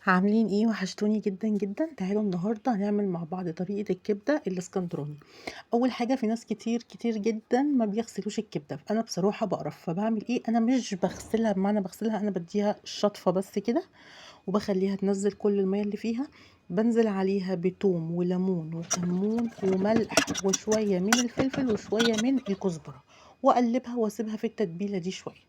عاملين ايه؟ وحشتوني جدا جدا. تعالوا النهارده هنعمل مع بعض طريقه الكبده الاسكندراني. اول حاجه، في ناس كتير كتير جدا ما بيغسلوش الكبده، فانا بصراحه بقرف، فبعمل ايه؟ انا مش بغسلها بمعنى بغسلها، انا بديها شطفه بس كده وبخليها تنزل كل الميه اللي فيها. بنزل عليها بتوم وليمون وكمون وملح وشويه من الفلفل وشويه من الكزبره، واقلبها واسيبها في التتبيله دي شويه.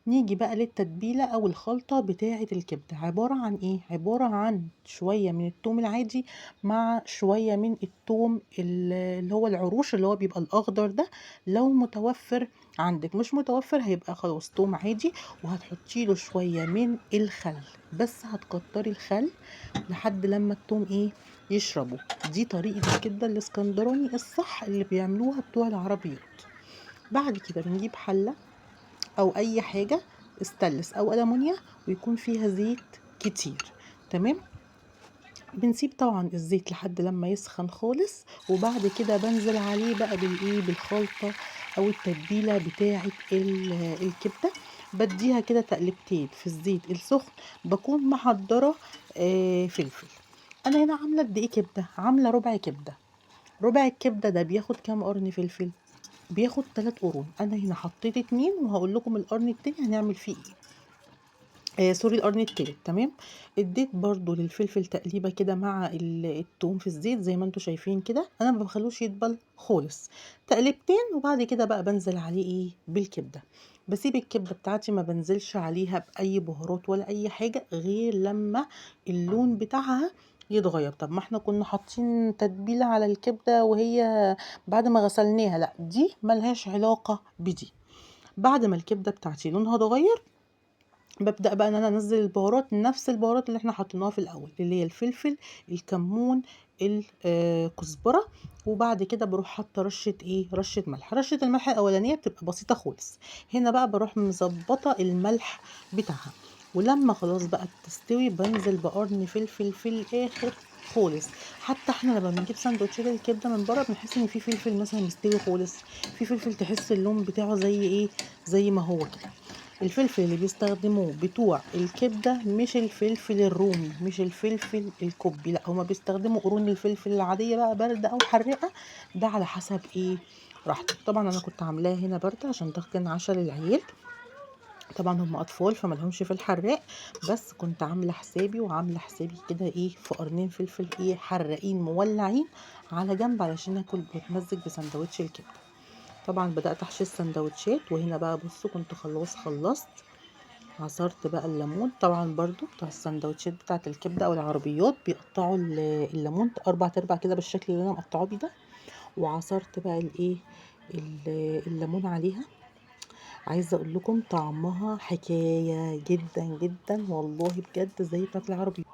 نيجي بقى للتتبيلة أو الخلطة بتاعة الكبدة. عبارة عن إيه؟ عبارة عن شوية من التوم العادي مع شوية من التوم اللي هو العروش، اللي هو بيبقى الأخضر ده. لو متوفر عندك، مش متوفر هيبقى خلاص توم عادي. وهتحطي له شوية من الخل، بس هتكتري الخل لحد لما التوم إيه؟ يشربه. دي طريقة الكبدة الاسكندراني الصح اللي بيعملوها بتوع العربيات. بعد كده بنجيب حلة او اي حاجه استانلس او ألمونيا، ويكون فيها زيت كتير. تمام. بنسيب طبعا الزيت لحد لما يسخن خالص، وبعد كده بنزل عليه بقى بالايه؟ بالخلطه او التتبيله بتاعه الكبده. بديها كده تقلبتين في الزيت السخن. بكون محضره فلفل. انا هنا عامله قد ايه كبده؟ عامله ربع كبده. ربع الكبده ده بياخد كام قرن فلفل؟ بياخد 3 قرون. انا هنا حطيت 2، وهقول لكم القرن التاني هنعمل فيه ايه. سوري، القرن التالت. تمام. اديت برضو للفلفل تقليبه كده مع التوم في الزيت زي ما انتم شايفين كده. انا ما بخلوش يدبل خالص. تقلبتين، وبعد كده بقى بنزل عليه ايه؟ بالكبده. بسيب الكبده بتاعتي، ما بنزلش عليها باي بهارات ولا اي حاجه غير لما اللون بتاعها يتغير. طب ما احنا كنا حاطين تتبيله على الكبده وهي بعد ما غسلناها. لا، دي ملهاش علاقه بدي. بعد ما الكبده بتاعتي لونها اتغير، ببدأ بقى ان انا انزل البهارات، نفس البهارات اللي احنا حطيناها في الاول، اللي هي الفلفل، الكمون، الكزبره. وبعد كده بروح حاطه رشه ايه؟ رشه ملح. رشه الملح الاولانيه بتبقى بسيطه خالص. هنا بقى بروح مظبطه الملح بتاعها. ولما خلاص بقى تستوي، بنزل بقرن فلفل في الاخر خالص. حتى احنا لما بنجيب سندوتشات الكبده من بره بنحس ان في فلفل مثلا مستوي خالص، في فلفل تحس اللون بتاعه زي ايه؟ زي ما هو كده. الفلفل اللي بيستخدموه بتوع الكبدة مش الفلفل الرومي، مش الفلفل الكوبي، لا هما بيستخدموا قرون الفلفل العادية بقى، باردة أو حراقة. ده على حسب ايه؟ راحتك. طبعا أنا كنت عاملاها هنا باردة عشان ده كان عشاء للعيال. طبعا هم أطفال فملهمش في الحراق، بس كنت عاملة حسابي وعاملة حسابي كده ايه؟ في قرنين فلفل ايه؟ حراقين مولعين على جنب، علشان اكل بتمزج بسندوتش الكبدة. طبعا بدأت أحشي السندوتشات، وهنا بقى بصوا كنت خلصت. عصرت بقى الليمون. طبعا برضو بتوع السندوتشات بتاعت الكبده او العربيات بيقطعوا الليمون 4 ارباع كده بالشكل اللي انا مقطعاه بيه ده. وعصرت بقى الايه؟ الليمون عليها. عايزه اقول لكم طعمها حكايه جدا جدا والله، بجد زي بتاعت العربيات.